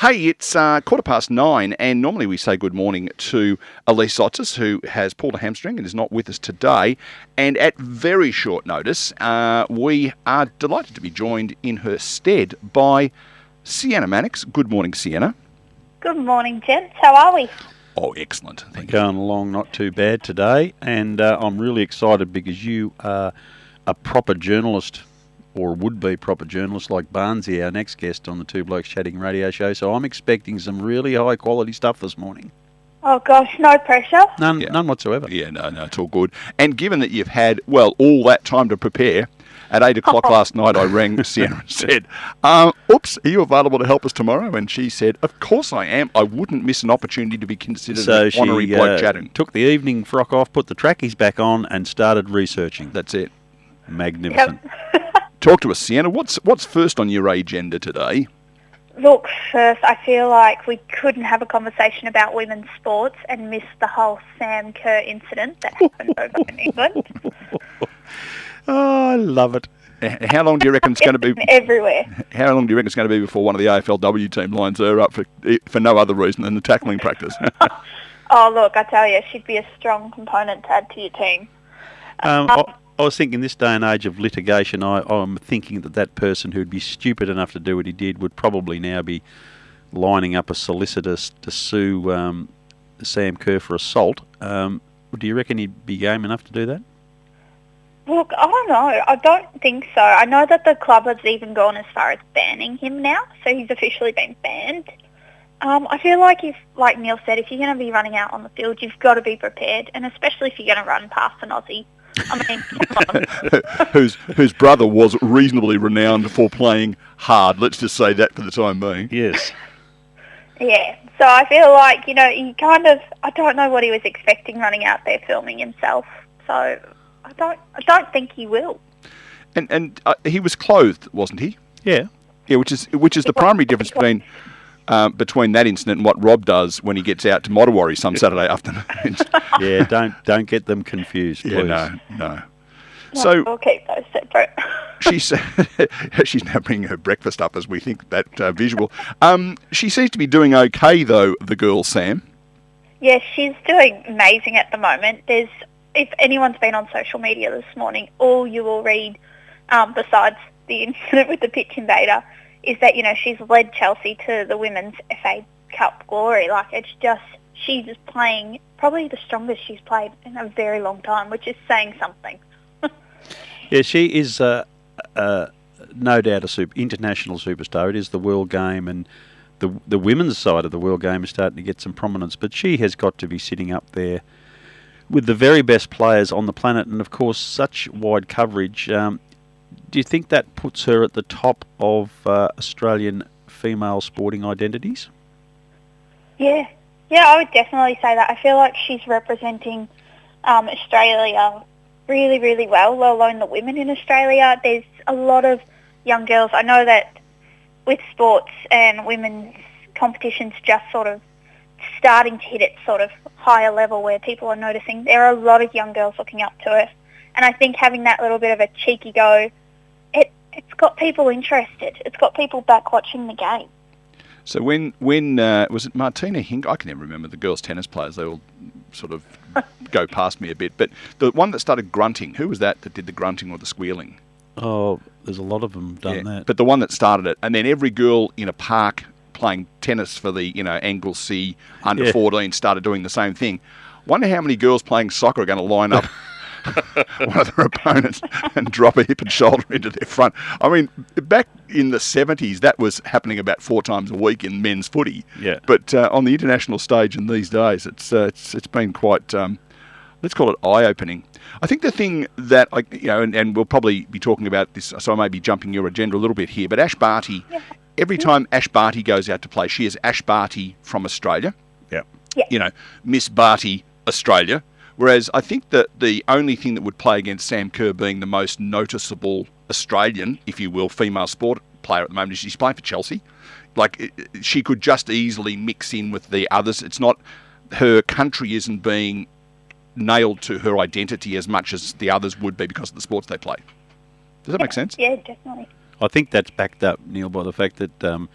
Hey, it's 9:15, and normally we say good morning to Elise Otis, who has pulled a hamstring and is not with us today. And at very short notice, we are delighted to be joined in her stead by Sienna Mannix. Good morning, Sienna. Good morning, gents. How are we? Oh, excellent. Thank you. Going along not too bad today, and I'm really excited because you are a proper journalist, or would-be proper journalist like Barnesy, our next guest on the Two Blokes Chatting Radio Show. So I'm expecting some really high-quality stuff this morning. Oh, gosh, no pressure. None whatsoever. Yeah, no, it's all good. And given that you've had, all that time to prepare, at 8 o'clock last night I rang Sienna and said, oops, are you available to help us tomorrow? And she said, of course I am. I wouldn't miss an opportunity to be considered an honorary bloke chatting. Took the evening frock off, put the trackies back on, and started researching. That's it. Magnificent. Yep. Talk to us, Sienna. What's first on your agenda today? Look, first, I feel like we couldn't have a conversation about women's sports and miss the whole Sam Kerr incident that happened over in England. Oh, I love it. How long do you reckon it's going to be? Everywhere. How long do you reckon it's going to be before one of the AFLW team lines her up for no other reason than the tackling practice? Oh, look, I tell you, she'd be a strong component to add to your team. I was thinking this day and age of litigation, I'm thinking that person who'd be stupid enough to do what he did would probably now be lining up a solicitor to sue Sam Kerr for assault. Do you reckon he'd be game enough to do that? Look, I don't know. I don't think so. I know that the club has even gone as far as banning him now, so he's officially been banned. I feel like like Neil said, if you're going to be running out on the field, you've got to be prepared, and especially if you're going to run past an Aussie. I mean, come on. whose brother was reasonably renowned for playing hard. Let's just say that for the time being. Yes. Yeah. So I feel like, he kind of, I don't know what he was expecting running out there filming himself. So I don't think he will. And he was clothed, wasn't he? Yeah. Yeah, which is the primary difference between that incident and what Rob does when he gets out to Mottawarri some Saturday afternoons. Yeah, don't get them confused, please. Yeah, no. So we'll keep those separate. She's now bringing her breakfast up as we think that visual. She seems to be doing okay, though, the girl, Sam. Yes, she's doing amazing at the moment. If anyone's been on social media this morning, all you will read, besides the incident with the pitch invader, is that, she's led Chelsea to the Women's FA Cup glory. Like, she's just playing probably the strongest she's played in a very long time, which is saying something. Yeah, she is no doubt a international superstar. It is the world game, and the women's side of the world game is starting to get some prominence, but she has got to be sitting up there with the very best players on the planet, and of course such wide coverage. Do you think that puts her at the top of Australian female sporting identities? Yeah, I would definitely say that. I feel like she's representing Australia really, really well, let alone the women in Australia. There's a lot of young girls. I know that with sports and women's competitions just sort of starting to hit its sort of higher level where people are noticing, there are a lot of young girls looking up to her. And I think having that little bit of a cheeky go, it's got people interested. It's got people back watching the game. So when was it Martina Hink? I can never remember the girls' tennis players. They all sort of go past me a bit. But the one that started grunting, who was that did the grunting or the squealing? Oh, there's a lot of them done that. But the one that started it, and then every girl in a park playing tennis for the Anglesea under 14 started doing the same thing. Wonder how many girls playing soccer are going to line up one of their opponents and drop a hip and shoulder into their front. I mean, back in the 70s, that was happening about 4 times a week in men's footy. Yeah. But on the international stage in these days, it's been quite, let's call it eye-opening. I think the thing that, and we'll probably be talking about this, so I may be jumping your agenda a little bit here, but Ash Barty, every time Ash Barty goes out to play, she is Ash Barty from Australia. Yeah. Miss Barty, Australia. Whereas I think that the only thing that would play against Sam Kerr being the most noticeable Australian, if you will, female sport player at the moment is she's playing for Chelsea. She could just easily mix in with the others. It's not, her country isn't being nailed to her identity as much as the others would be because of the sports they play. Does that make sense? Yeah, definitely. I think that's backed up, Neil, by the fact that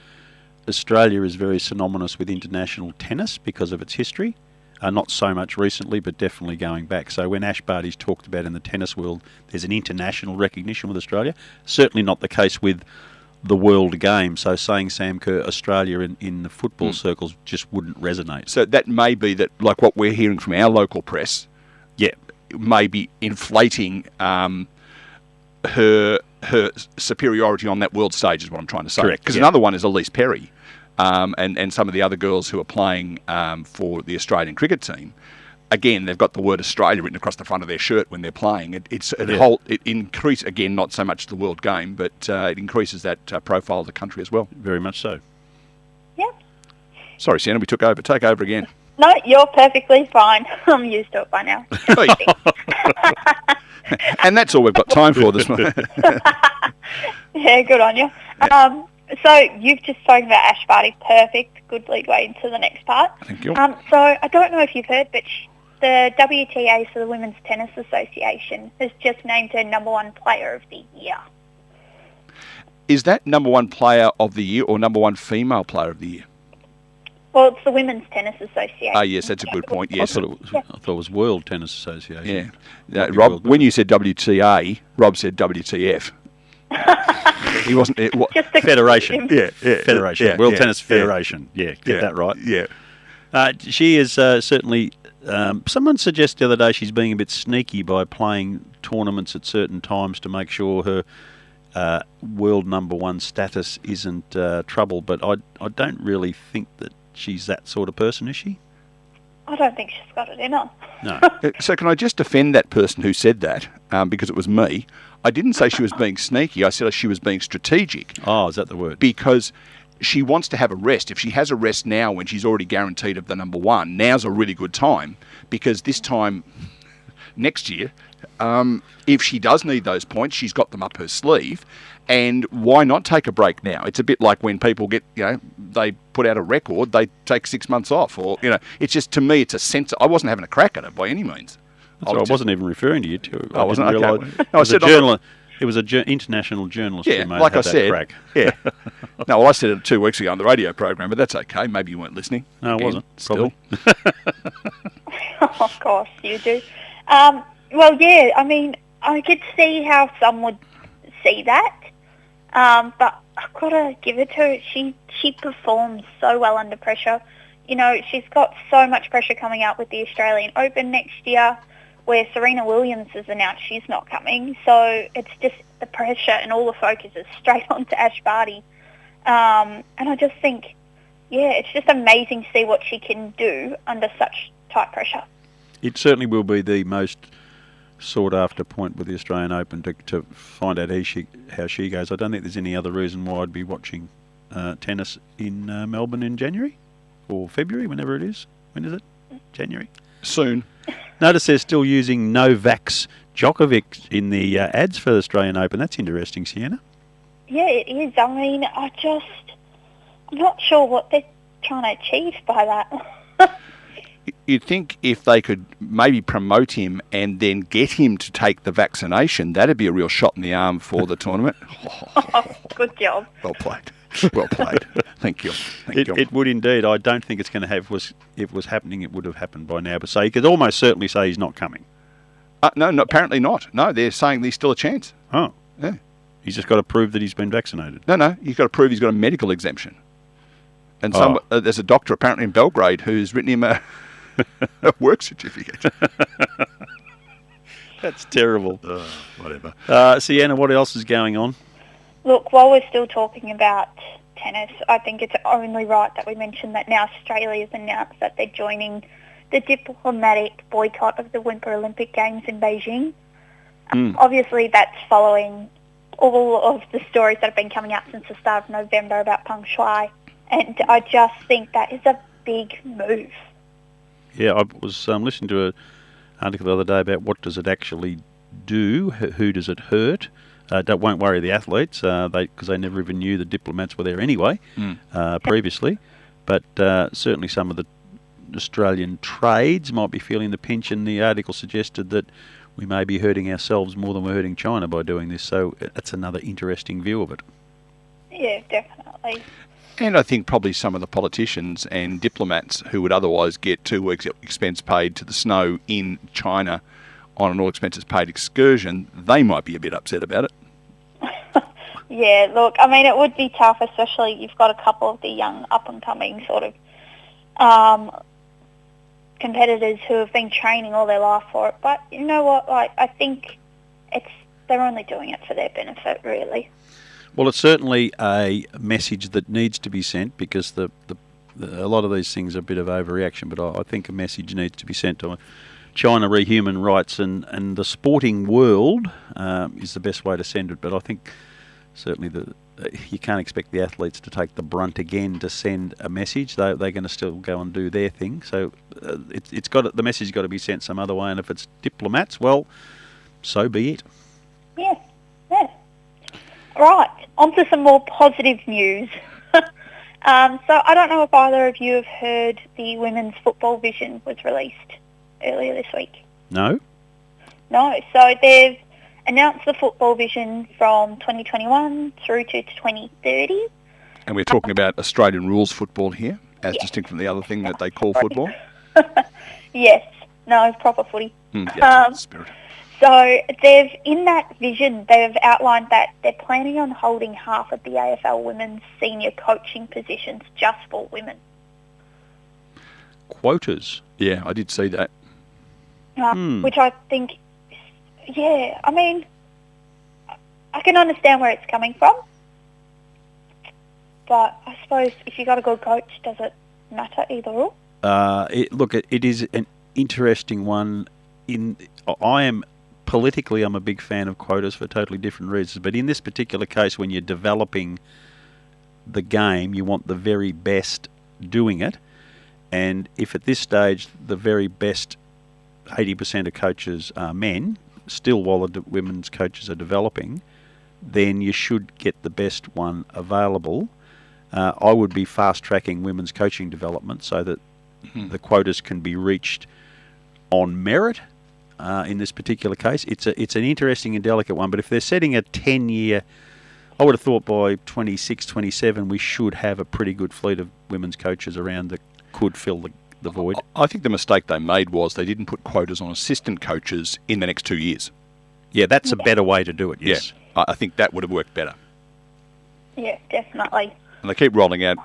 Australia is very synonymous with international tennis because of its history. Not so much recently, but definitely going back. So when Ash Barty's talked about in the tennis world, there's an international recognition with Australia. Certainly not the case with the world game. So saying Sam Kerr Australia in the football circles just wouldn't resonate. So that may be that, like what we're hearing from our local press, may be inflating her superiority on that world stage is what I'm trying to say. Correct. Because another one is Elise Perry. And some of the other girls who are playing for the Australian cricket team, again, they've got the word Australia written across the front of their shirt when they're playing. It increases, again, not so much the world game, but it increases that profile of the country as well. Very much so. Yeah. Sorry, Sienna, we took over. Take over again. No, you're perfectly fine. I'm used to it by now. And that's all we've got time for this morning. Yeah, good on you. Yeah. So you've just spoken about Ash Barty. Perfect. Good lead way into the next part. Thank you. So I don't know if you've heard, but the WTA, so the Women's Tennis Association, has just named her number one player of the year. Is that number one player of the year or number one female player of the year? Well, it's the Women's Tennis Association. Oh, yes, that's a good point. Yes. I thought it was World Tennis Association. Yeah. Rob, when you said WTA, Rob said WTF. He wasn't. Just a Federation. Federation. Yeah, World Tennis Federation. Yeah, get that right. Yeah. She is certainly. Someone suggested the other day she's being a bit sneaky by playing tournaments at certain times to make sure her world number one status isn't trouble. But I don't really think that she's that sort of person, is she? I don't think she's got it in her. No. So can I just defend that person who said that, because it was me. I didn't say she was being sneaky. I said she was being strategic. Oh, is that the word? Because she wants to have a rest. If she has a rest now when she's already guaranteed of the number one, now's a really good time, because this time next year, if she does need those points, she's got them up her sleeve. And why not take a break now? It's a bit like when people get, they put out a record, they take 6 months off. Or, it's just, to me, it's a sense. I wasn't having a crack at it by any means. I wasn't even referring to you two. I wasn't. Okay. No, I said it was an international journalist who made like I that said, crack. Yeah. No, well, I said it 2 weeks ago on the radio program, but that's okay. Maybe you weren't listening. No, I wasn't. Still. Of course you do. Well, yeah, I mean, I could see how some would see that, but I've got to give it to her. She performs so well under pressure. She's got so much pressure coming out with the Australian Open next year, where Serena Williams has announced she's not coming. So it's just the pressure and all the focus is straight on to Ash Barty. And I just think, it's just amazing to see what she can do under such tight pressure. It certainly will be the most sought-after point with the Australian Open to find out how she goes. I don't think there's any other reason why I'd be watching tennis in Melbourne in January or February, whenever it is. When is it? January? Soon. Notice they're still using Novak's Djokovic in the ads for the Australian Open. That's interesting, Sienna. Yeah, it is. I mean, I'm not sure what they're trying to achieve by that. You'd think if they could maybe promote him and then get him to take the vaccination, that'd be a real shot in the arm for the tournament. Good job. Well played. Well played. Thank you. It would indeed. I don't think it's going to have. If it was happening, it would have happened by now. But so you could almost certainly say he's not coming. No, apparently not. No, they're saying there's still a chance. Oh, yeah. He's just got to prove that he's been vaccinated. No, he's got to prove he's got a medical exemption. And there's a doctor apparently in Belgrade who's written him a work certificate. That's terrible. Whatever. Sienna, what else is going on? Look, while we're still talking about tennis, I think it's only right that we mention that now Australia has announced that they're joining the diplomatic boycott of the Winter Olympic Games in Beijing. Obviously, that's following all of the stories that have been coming out since the start of November about Peng Shuai, and I just think that is a big move. Yeah, I was listening to an article the other day about what does it actually do, who does it hurt. Won't worry the athletes, because they never even knew the diplomats were there anyway, previously. But certainly some of the Australian trades might be feeling the pinch, and the article suggested that we may be hurting ourselves more than we're hurting China by doing this. So that's another interesting view of it. Yeah, definitely. And I think probably some of the politicians and diplomats who would otherwise get 2 weeks expense paid to the snow in China on an all expenses paid excursion, they might be a bit upset about it. Yeah, look, I mean, it would be tough, especially you've got a couple of the young up-and-coming sort of competitors who have been training all their life for it. But you know what? Like, I think they're only doing it for their benefit, really. Well, it's certainly a message that needs to be sent because a lot of these things are a bit of overreaction, but I think a message needs to be sent to China re human rights, and the sporting world is the best way to send it. But I think certainly you can't expect the athletes to take the brunt again to send a message. They're going to still go and do their thing. So the message's got to be sent some other way. And if it's diplomats, well, so be it. Yeah. Right, on to some more positive news. So I don't know if either of you have heard the Women's Football Vision was released earlier this week. No. So they've announced the Football Vision from 2021 through to 2030. And we're talking about Australian rules football here, as distinct from the other thing that they call football. Yes. No, proper footy. Spirit. So in that vision, they've outlined that they're planning on holding half of the AFL women's senior coaching positions just for women. Quotas. Yeah, I did see that. Which I think, I mean, I can understand where it's coming from. But I suppose if you got a good coach, does it matter either or? It is an interesting one. Politically, I'm a big fan of quotas for totally different reasons. But in this particular case, when you're developing the game, you want the very best doing it. And if at this stage the very best 80% of coaches are men, still while the women's coaches are developing, then you should get the best one available. I would be fast-tracking women's coaching development so that the quotas can be reached on merit. In this particular case, it's an interesting and delicate one. But if they're setting a 10-year, I would have thought by 26, 27, we should have a pretty good fleet of women's coaches around that could fill the void. I think the mistake they made was they didn't put quotas on assistant coaches in the next 2 years. Yeah, that's a better way to do it. Yes, yeah, I think that would have worked better. Yeah, definitely. And they keep rolling out.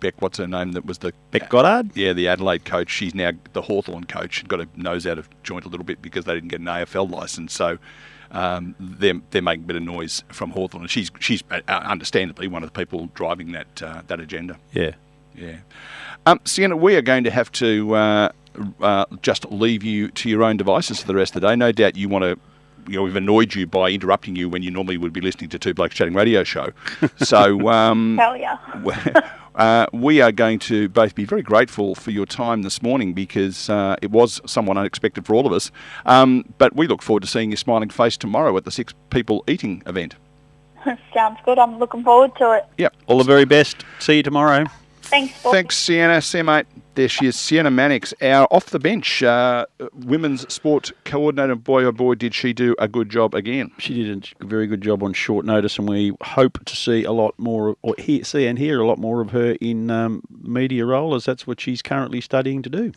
Beck, what's her name? That was the Beck Goddard. Yeah, the Adelaide coach. She's now the Hawthorn coach. Got her nose out of joint a little bit because they didn't get an AFL licence. So they're making a bit of noise from Hawthorn, and she's understandably one of the people driving that agenda. Yeah. Sienna, we are going to have to just leave you to your own devices for the rest of the day. No doubt you want to. We've annoyed you by interrupting you when you normally would be listening to Two Blokes Chatting Radio Show. So, hell yeah. We are going to both be very grateful for your time this morning because it was somewhat unexpected for all of us. But we look forward to seeing your smiling face tomorrow at the Six People Eating event. Sounds good. I'm looking forward to it. Yep. All the very best. See you tomorrow. Thanks, Bob. Thanks, Sienna. See you, mate. There she is, Sienna Mannix, our off-the-bench women's sport coordinator. Boy, oh boy, did she do a good job again. She did a very good job on short notice, and we hope to see a lot more, or hear a lot more of her in media role, as that's what she's currently studying to do.